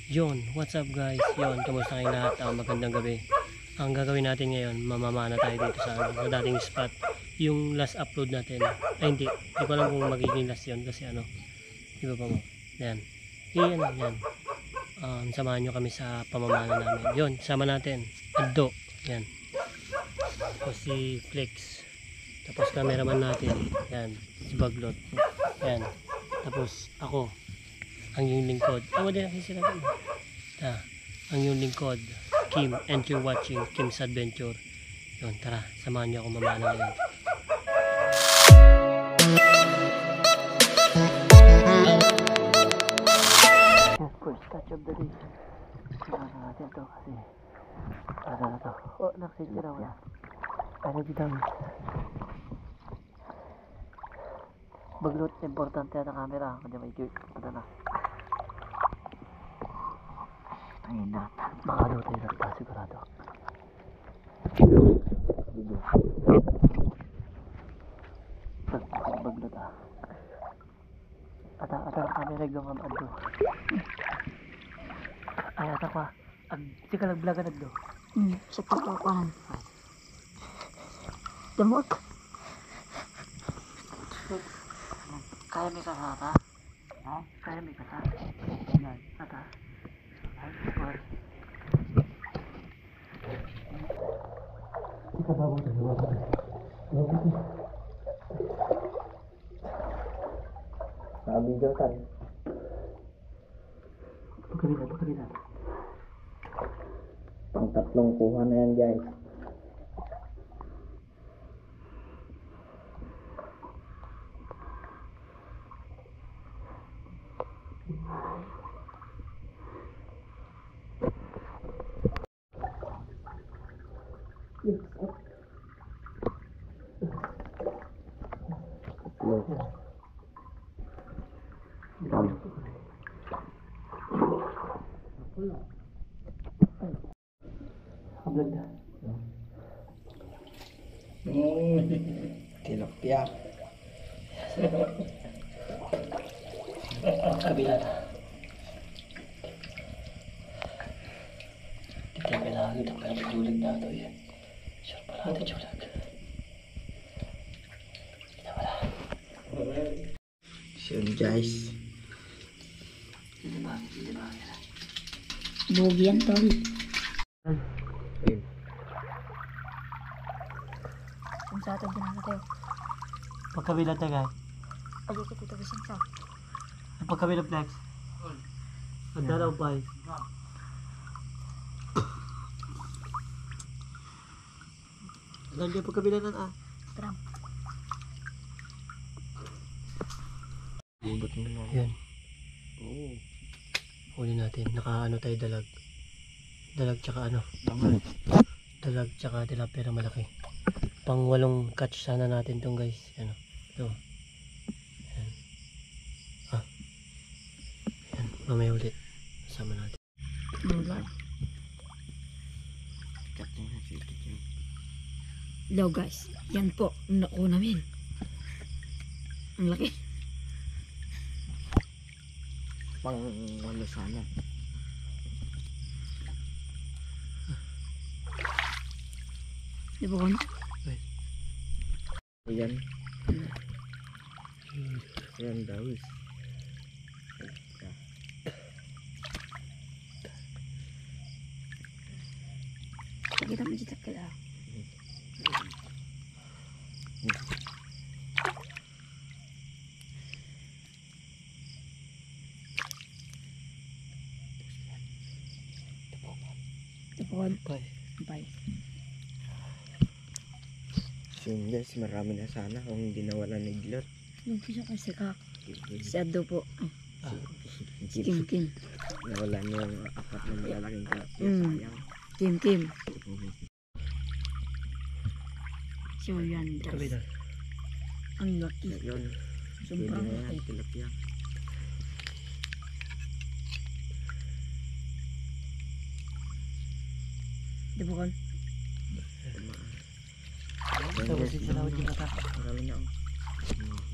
Yon, what's up guys? Yon, kamusta kayong lahat? Magandang gabi. Ang gagawin natin ngayon, mamamana tayo dito sa dating spot. Yung last upload natin, ay hindi ko alam kung magiging last yun kasi ano, di ba pa mo? Yan, yan. Samahan nyo kami sa pamamana namin. Yon, sama natin, Addo, yan. Tapos si Flex. Tapos cameraman natin, yan, si Baglot. Yan, tapos ako. Ang yung lingkod. Din natin sila dun. Ang yung lingkod, Kim, and you're watching Kim's Adventure. Yun, tara, samahan niyo ako mamana ngayon. First catch of the day. Samahan natin to kasi ano na to. Oh, naksisira wala. Energy damage. Baglot, importante na camera. Kanya may gear. Ano na. Ay, nata. Makado tayo nata, sigurado. Baglot ah. Ata ang camera gamam Addo. Ay, ata ka. Sika nagvlogan Addo. Sa pagkakuan. Damot. Kaya may kasata? Ha? Kaya may kasata? Yan, ata. Ay, super. Ika ba mo tayo? Sabi daw tayo. Pagkabilan. Pang tatlong kuha na yan guys. Tilapia. Kabila na. Titigil lagi ito pero julag na ito yan. Sure pala ito julag. Wala. So guys. Bugi yan, tol. Ayun. Kung sa atin din tayo. Pagkabila tayo guys. Ayaw ko dito bisin sa. Pagkabila Flex. Ang dalaw pa eh. Nandiyan pagkabila na Tram. Bubot mo na. Yan. Oo. Huli natin. Naka ano tayo dalag. Dalag tsaka ano. Dalag tsaka tilapia na malaki. Pang 8 catch sana natin tong guys. Ano. Ito. Yan. Yan. Mamaya ulit. Sama natin. Hello guys. Yan po. Naku namin. Ang laki. Pang ano sana. Di ba kon? Ayan. Ayan daw. Kita mo dito kala. Tepon. Bye. So guys, marami na sana kung hindi nawala ni Glot. Yung piso kasi kak. Si Addo po. Si Kim. Nawala niya yung 4 na malalaking tilapia. Sayang. Kim. So yan guys. Kabila. Ang laki. Yun. Pwede Sobrang na laki. yan, tilapia. Di ba kon? Tapos yung salawad yung mata. Marami na.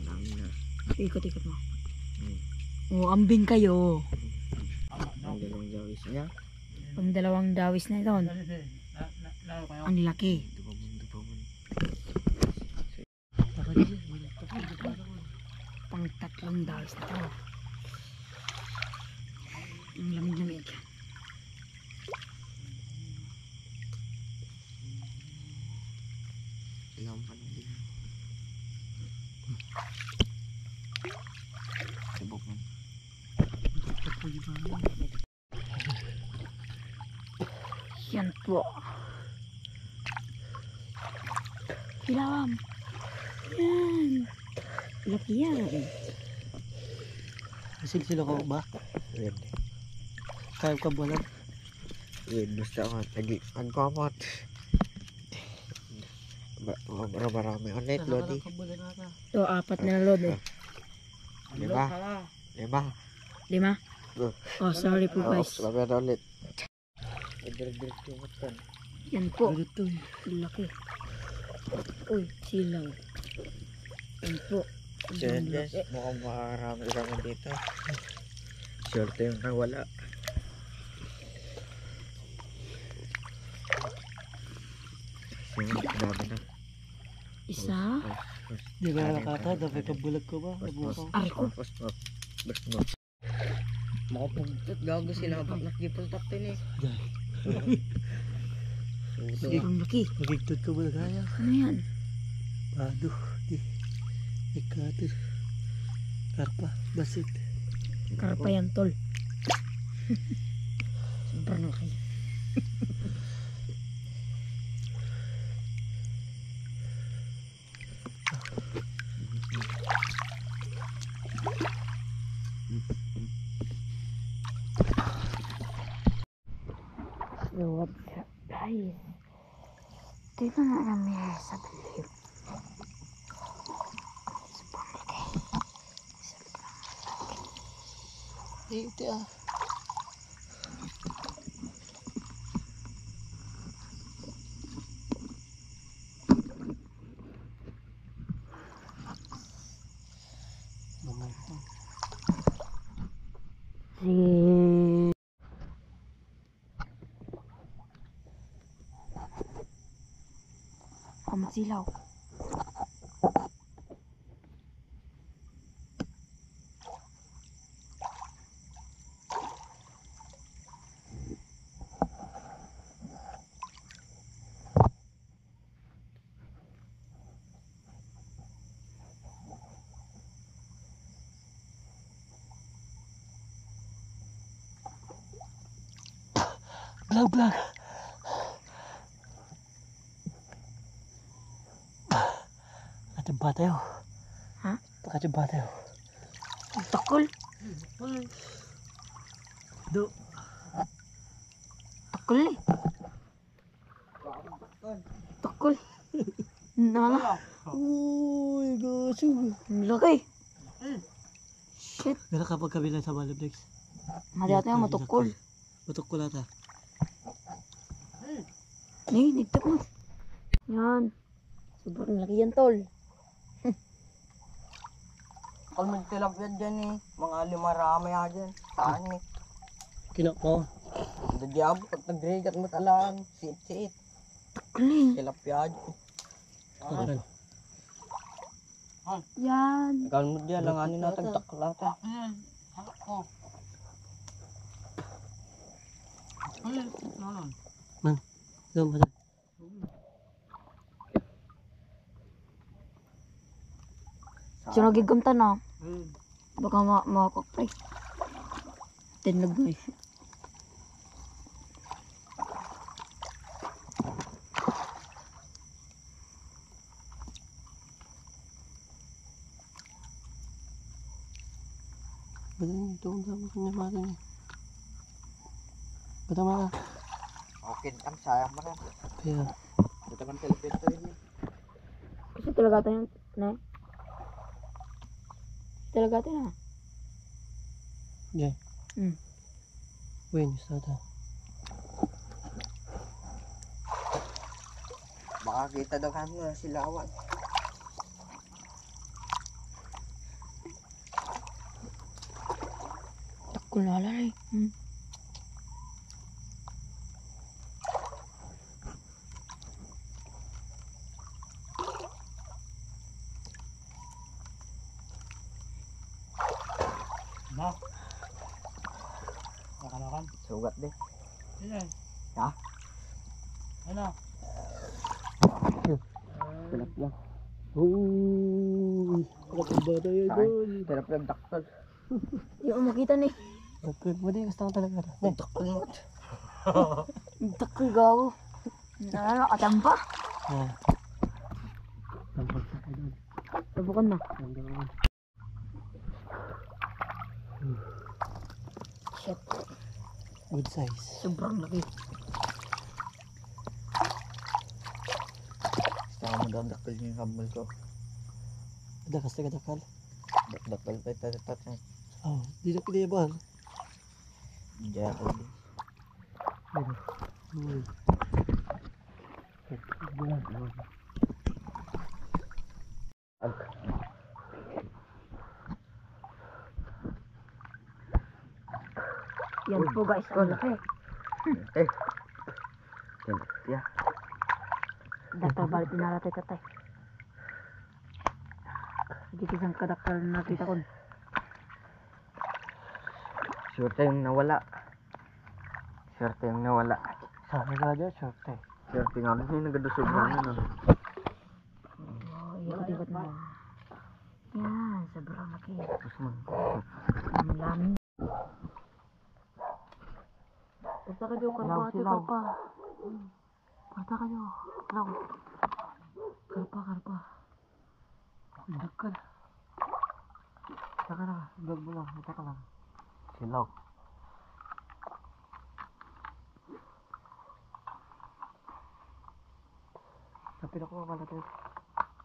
Marami na. Ikot-ikot mo. Oh, ambing kayo. Ang dalawang jawis niya. Ang dalawang dawis na ito. Ang laki. Ito pa man. Pang tatlong dawis na ito. Ang lamig-lamig. Ilang pa lang din. Subok man. Yan po. Hilawam. Yan. Laki yan. Silsilo ko ba? Wait. Kaya ka buwan. Wait, basta ako. Ang komot. Marami ulit, Lodi. Ito, 4 na load eh. 5. 5. 5? Oh, sorry po guys. Sabi na ulit. Yan po. Laki. Uy, silaw. Yan po. Diyan guys, mukhang marami dito. Swerte yung nawala. Dami na. Isa. Di ba nakata? Dapat kabulag ko ba? Ari ko. Makapagtot gago sinapak na kipol taktin eh. Ang laki. Magigtod ko ba na kaya? Ano yan? Pado. Di. Ikater. Karpa. Basit. Karpa yan, tol. Sobrang laki. So what's up guys? Dito na kami sa believe. Ito ah. Si Silaw. Vlog. Nakachamba tayo. Ha? Nakachamba tayo. Takol. Do. Takol eh. Takol. Nala. Uy, goso. Ang laki. Shit. Gana kapag kabila sa Maliblex. Madati nga matukol. Matukol ata. Nih, dito mo. Yan. Sobrang laki yan, tol. Kung magtilapyan dyan eh. Mga limarami nga dyan. Saan eh. Kinok mo. Dadyabo, pag nagregat mo talaan. Sit. Takol eh. Tilapyan. Akan. Yan. Ikaw mo dyan, langanin natin taklata. Man. Go mo. So, nagigamtan na. Baka makakakay. Tinlag mo eh. Badan ito ang dami ko naman eh. Badan mga. Okay, ang sayang mo rin. Kaya. Ito kan tilapyan to yun eh. Kasi talaga ito yung, ne? Talaga ito na. Diyan. Hmm. Win, sada. Baka kita daw kami na silawan. Takol na lang eh. Sugat deh. Ha? Ano? Tilap lang. Uy, bata yun doon. Tilap lang daktal. Yung makita ni. Dakal mo din, gusto ko talaga. Ne, Daktal mo. Dakal gawo. Nakatampa. ah. Tampag sa ka doon. Subukan na. Hanggang Shit. good size. Sobrang laki. Saka mo daw daktal yung kambal ko. Dakas na kadakal. Daktal pa ito ito. Oh, di na kinayaban. Jakal din. Uy. Yan po guys, ang laki. Eh. Tilap ya. Dakal balik pinarate tatay. Hindi kisang kadakal na nakita ko. Swerte yung nawala. Swerte yung nawala. Sabi ka dyan, short eh. Swerte nga rin yung nagadusog na ano. Oh, ikot-ikot na. Yan, sobrang laki. Tapos mo. Ang lami. Punta kayo, karpa ate, karpa. Punta kayo. Lang. Karpa. Dakal. Saka na, vlog mo lang, ito ka lang. Silaw. Sabi na ko malate.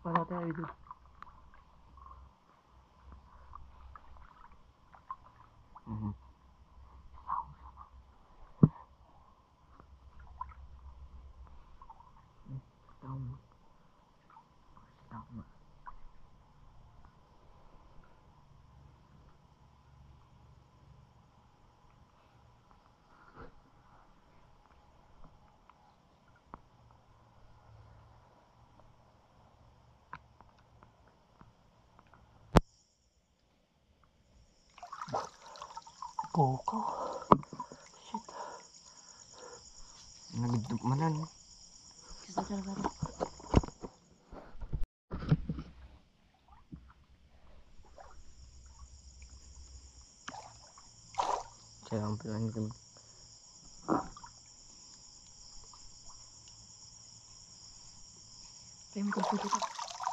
Malate ay doon. Koko. Shit. Nagdup manan. Kasi talaga. Saya ang pelan itu. Kaya mo kung dito.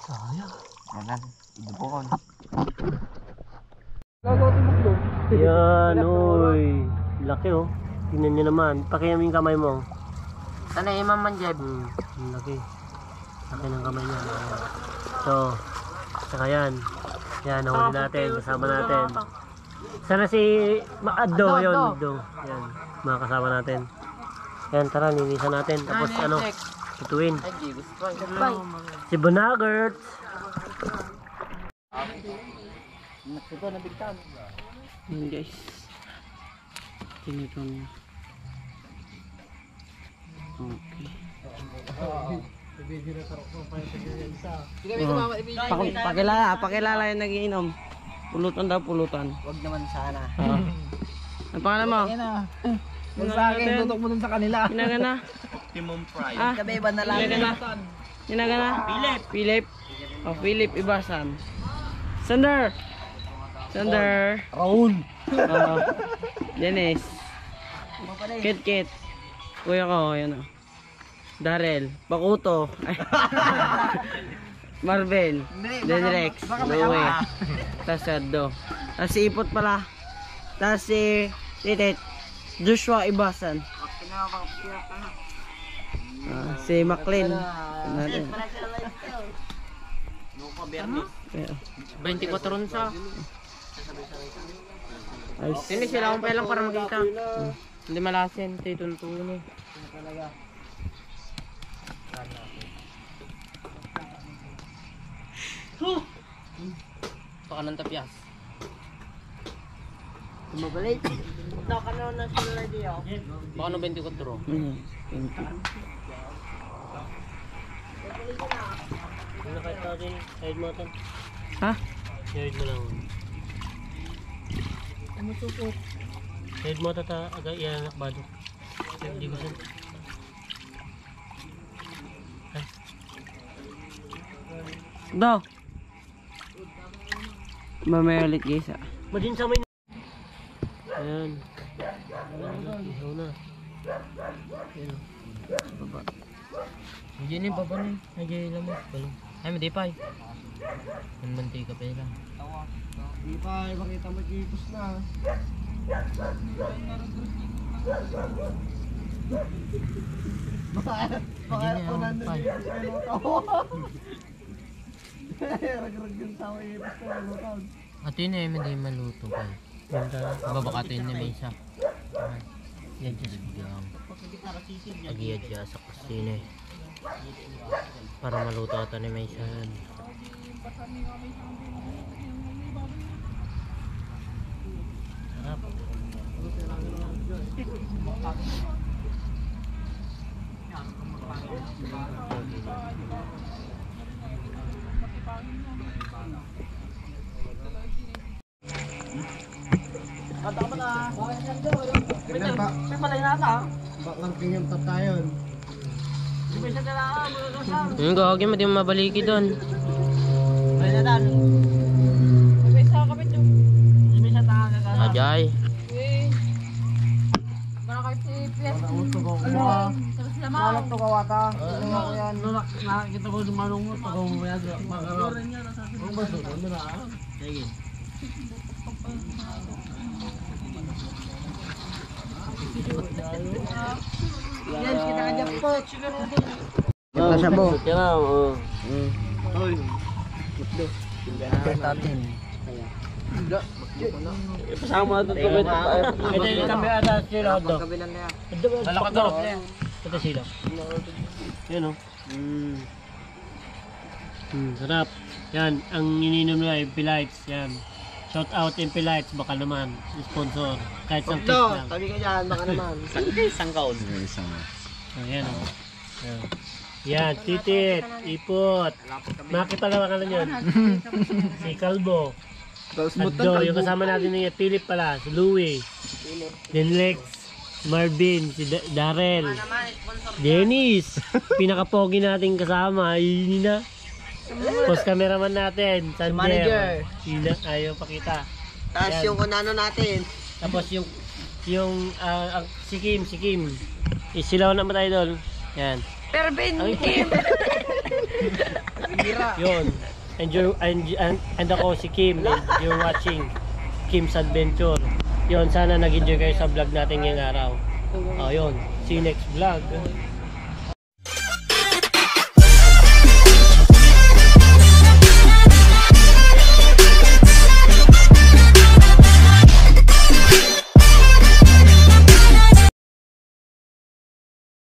Sayang. Manan. Idubon. Yan, uy. Laki oh. Tingnan nyo naman. Pakiam yung kamay mo. Sana imam man jeb. Ang laki. Laki ng kamay niya. So, saka yan. Yan, nahuli natin. Kasama natin. Sana si Addo, yun. Addo. Yan, mga kasama natin. Yan, tara, ninisan natin. Tapos ano, tutuin. Bye. Si Bonagert. Ito na bigtan. Yan guys. Tinitong. Okay. Pakilala yung nagiinom. Pulutan daw, pulutan. Wag naman sana. Ang pangalan mo? Ayan na. Kung sa akin, tutok mo dun sa kanila. Ginagana? Optimum price. Ah, Kabeba na lang. Ginagana? Philip. Oh, Philip Ibasan. Sander. Raul. Oh. Dennis. Kit. Kuya ko, yan o. Darrell. Bakuto. Marvel. Denrex. Louie. Tapos si Addo. Tapos si Ipot pala. Tapos si Titit. Joshua Ibasan. Si Maclean. Natin. 24 ron sa. Ayos. Hindi sila akong pelang para makita. Hindi malasin. Ito tuntunin eh. Baka ng tapyas. Mabalik. Baka ng 24. Thank you. Ano kahit tao din? Side mo ito. Ha? Side mo lang. Umusupot. Side mo tata agad yan anak bado. Hindi ko sin. Do. Mamaya ulit guys ah. Madin sa may. Ayan. Ihaw na. Ayan. Baba. Hindi na yung baba na yun. Nagyay lang mo. Balong. Ay, hindi pa eh. Manmanti ka pa yun lang. Di pa, makita mo jipos na. Baka ako nandun jipos ka lutaw. Rag-rag yung sawa jipos ka lutaw. Ato yun eh, hindi maluto pa eh. Ganda. Babakato yun na may isa. Yan dyan. Agiyad siya sa kusina eh. Para maluto ito ni may isa. Sarap. Baklang pinyam tatayon. Gagi mo, di mo mabaliki doon. Ajay. Malap to kawata. Nakikita ko dumanong mo. Tagaw mo yan. Makarap. Ang baso. Ano na? Sige. Yan, kita ka dyan po. Kita siya mo. Hoy. Tatin. Pasama na ito. Ito yung kami ata sila do. Kabilan na yan. Malakad do. Ito sila. Yan o. Sarap. Yan, ang ininom nila yung Pilites. Yan. Shout out yung Pilites, baka naman. Sponsor. Kahit isang piece lang. Tabi ka dyan, baka naman. Ayan o. Yan, titit, ipot. Makita lang ka yun. Si Calbo. Addo, yung kasama natin niya, Philip pala, si Louie. Then Lex, Marvin, si Darrell. Dennis, pinaka-pogi nating kasama. Yun na. Post cameraman natin, Sander. Yun na, ayaw pakita. Tapos Yan. yung kunano natin. Tapos si Kim. Isilaw na matay doon. Yan. Pervin Kim. Yun. And ako si Kim. And you're watching Kim's Adventure. Yun, sana nag-enjoy kayo sa vlog natin ngayong araw. Oh, yun. See you next vlog.